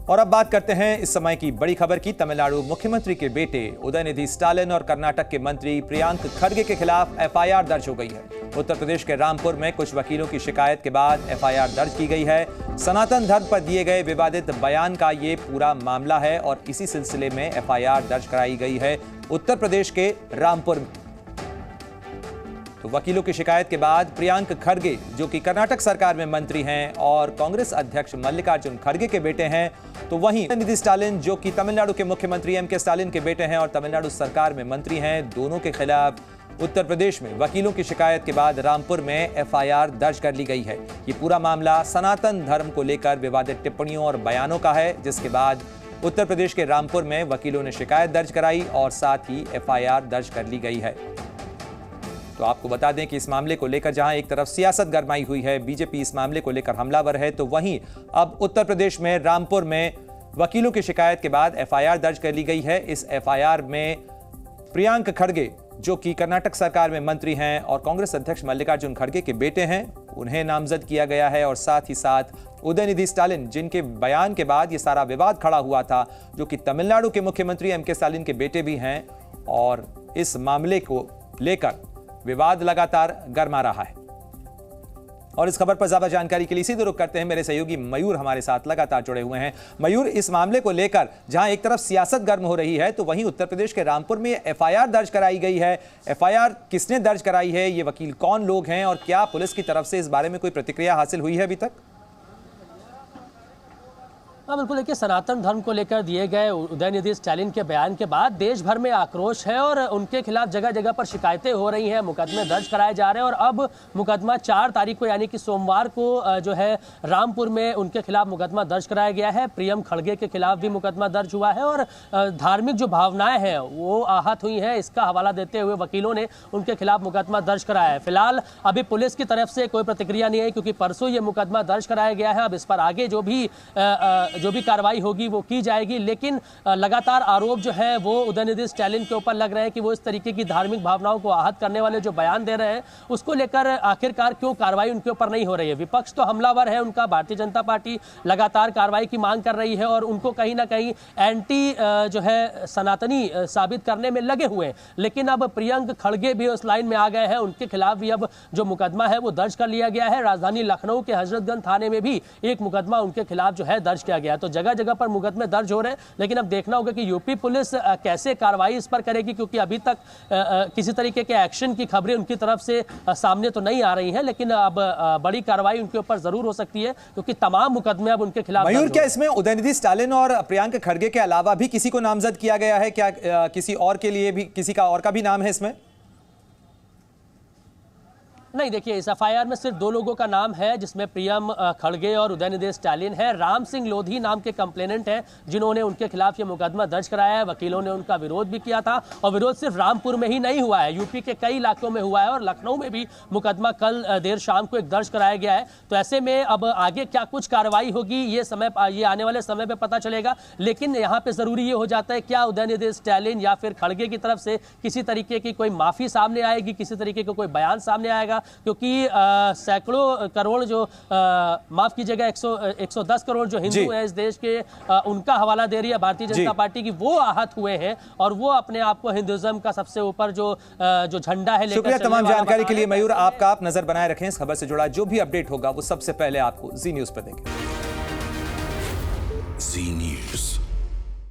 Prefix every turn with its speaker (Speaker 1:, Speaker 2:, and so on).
Speaker 1: और अब बात करते हैं इस समय की बड़ी खबर की। तमिलनाडु मुख्यमंत्री के बेटे उदयनिधि स्टालिन और कर्नाटक के मंत्री प्रियांक खड़गे के खिलाफ एफआईआर दर्ज हो गई है। उत्तर प्रदेश के रामपुर में कुछ वकीलों की शिकायत के बाद एफआईआर दर्ज की गई है। सनातन धर्म पर दिए गए विवादित बयान का ये पूरा मामला है और इसी सिलसिले में एफआईआर दर्ज कराई गई है उत्तर प्रदेश के रामपुर में। तो वकीलों की शिकायत के बाद प्रियांक खड़गे, जो कि कर्नाटक सरकार में मंत्री हैं और कांग्रेस अध्यक्ष मल्लिकार्जुन खड़गे के बेटे हैं, तो वहीं उदयनिधि स्टालिन, जो कि तमिलनाडु के मुख्यमंत्री एम के स्टालिन के बेटे हैं और तमिलनाडु सरकार में मंत्री हैं, दोनों के खिलाफ उत्तर प्रदेश में वकीलों की शिकायत के बाद रामपुर में एफआईआर दर्ज कर ली गई है। ये पूरा मामला सनातन धर्म को लेकर विवादित टिप्पणियों और बयानों का है, जिसके बाद उत्तर प्रदेश के रामपुर में वकीलों ने शिकायत दर्ज कराई और साथ ही एफआईआर दर्ज कर ली गई है। तो आपको बता दें कि इस मामले को लेकर जहां एक तरफ सियासत गरमाई हुई है, बीजेपी इस मामले को लेकर हमलावर है, तो वहीं अब उत्तर प्रदेश में रामपुर में वकीलों की शिकायत के बाद एफआईआर दर्ज कर ली गई है। इस एफआईआर में प्रियांक खड़गे, जो कि कर्नाटक सरकार में मंत्री हैं और कांग्रेस अध्यक्ष मल्लिकार्जुन खड़गे के बेटे हैं, उन्हें नामजद किया गया है और साथ ही साथ उदयनिधि स्टालिन, जिनके बयान के बाद ये सारा विवाद खड़ा हुआ था, जो कि तमिलनाडु के मुख्यमंत्री एम के स्टालिन के बेटे भी हैं, और इस मामले को लेकर विवाद लगातार गरमा रहा है। और इस खबर पर ज्यादा जानकारी के लिए सीधे रुख करते हैं, मेरे सहयोगी मयूर हमारे साथ लगातार जुड़े हुए हैं। मयूर, इस मामले को लेकर जहां एक तरफ सियासत गर्म हो रही है, तो वहीं उत्तर प्रदेश के रामपुर में एफआईआर दर्ज कराई गई है। एफआईआर किसने दर्ज कराई है, ये वकील कौन लोग हैं और क्या पुलिस की तरफ से इस बारे में कोई प्रतिक्रिया हासिल हुई है अभी तक?
Speaker 2: हाँ बिल्कुल, देखिए, सनातन धर्म को लेकर दिए गए उदयनिधि स्टालिन के बयान के बाद देश भर में आक्रोश है और उनके खिलाफ जगह जगह पर शिकायतें हो रही हैं, मुकदमे दर्ज कराए जा रहे हैं। और अब मुकदमा 4 तारीख को यानी कि सोमवार को जो है रामपुर में उनके खिलाफ मुकदमा दर्ज कराया गया है। प्रियम खड़गे के खिलाफ भी मुकदमा दर्ज हुआ है और धार्मिक जो भावनाएं हैं वो आहत हुई हैं, इसका हवाला देते हुए वकीलों ने उनके खिलाफ मुकदमा दर्ज कराया है। फिलहाल अभी पुलिस की तरफ से कोई प्रतिक्रिया नहीं है, क्योंकि परसों ये मुकदमा दर्ज कराया गया है। अब इस पर आगे जो भी कार्रवाई होगी वो की जाएगी, लेकिन लगातार आरोप जो है वो उदयनिधि स्टालिन के ऊपर लग रहे हैं कि वो इस तरीके की धार्मिक भावनाओं को आहत करने वाले जो बयान दे रहे हैं, उसको लेकर आखिरकार क्यों कार्रवाई उनके ऊपर नहीं हो रही है। विपक्ष तो हमलावर है उनका, भारतीय जनता पार्टी लगातार कार्रवाई की मांग कर रही है और उनको कहीं ना कहीं एंटी जो है सनातनी साबित करने में लगे हुए हैं। लेकिन अब प्रियंक खड़गे भी उस लाइन में आ गए हैं, उनके खिलाफ भी अब जो मुकदमा है वो दर्ज कर लिया गया है। राजधानी लखनऊ के हजरतगंज थाने में भी एक मुकदमा उनके खिलाफ जो है दर्ज किया गया। तो जगह जगह पर मुकदमे दर्ज हो रहे हैं, लेकिन अब देखना होगा कि यूपी पुलिस कैसे कार्रवाई इस पर करेगी, क्योंकि अभी तक किसी तरीके के एक्शन की खबरें उनकी तरफ से सामने तो नहीं आ रही हैं, लेकिन अब बड़ी कार्रवाई उनके ऊपर जरूर हो सकती है, क्योंकि तमाम मुकदमे अब उनके खिलाफ।
Speaker 1: मयूर, क्या इसमें उदयनिधि स्टालिन और प्रियांक खड़गे के अलावा भी किसी को नामजद किया गया है? क्या किसी और के लिए भी किसी का और का भी नाम है इसमें?
Speaker 2: नहीं, देखिए, इस एफआईआर में सिर्फ 2 लोगों का नाम है, जिसमें प्रियम खड़गे और उदयनिधि स्टालिन है। राम सिंह लोधी नाम के कंप्लेनेंट हैं, जिन्होंने उनके खिलाफ ये मुकदमा दर्ज कराया है। वकीलों ने उनका विरोध भी किया था और विरोध सिर्फ रामपुर में ही नहीं हुआ है, यूपी के कई इलाकों में हुआ है और लखनऊ में भी मुकदमा कल देर शाम को एक दर्ज कराया गया है। तो ऐसे में अब आगे क्या कुछ कार्रवाई होगी ये आने वाले समय पर पता चलेगा। लेकिन यहाँ पे जरूरी ये हो जाता है, क्या उदयनिधि स्टालिन या फिर खड़गे की तरफ से किसी तरीके की कोई माफी सामने आएगी, किसी तरीके का कोई बयान सामने आएगा, क्योंकि सैकड़ों करोड़ जो माफ कीजिएगा 110 करोड़ जो हिंदू हैं इस देश के, उनका हवाला दे रही है भारतीय जनता पार्टी की, वो आहत हुए हैं और वो अपने आप को हिंदुइज्म का सबसे ऊपर जो झंडा है लेकर।
Speaker 1: शुक्रिया तमाम जानकारी के लिए मयूर। आपका आप नजर बनाए रखें, इस खबर से जुड़ा जो भी अपडेट होगा वो सबसे पहले आपको जी न्यूज पर देंगे।
Speaker 3: जी न्यूज।